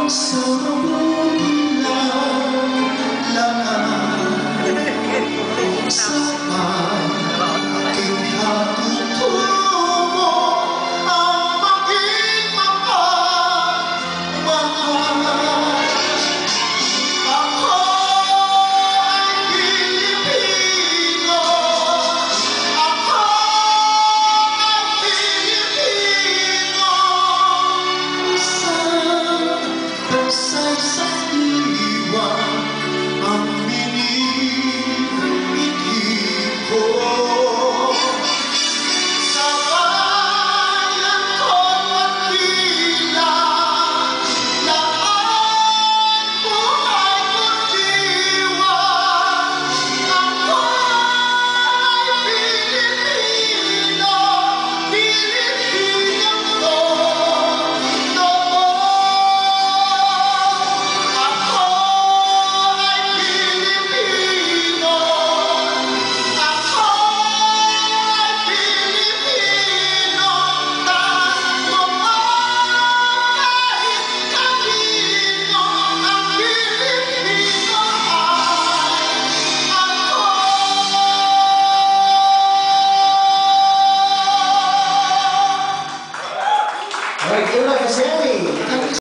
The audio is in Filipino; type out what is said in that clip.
sa mabula lahat sa aking katuturo mo ang maging mapagmahal. Ako ay Pilipino, ako ay Pilipino, sa iwan ang minimithi ko. Sa bayan ko'y magtila, laan buhay ko't diwan. Ako ay Pilipino, Pilipinong todo. Ako ay Pilipino, ako ay Pilipino, tango mo kahit kanino, ang Pilipino ay ako. Alright, yun lang kasi.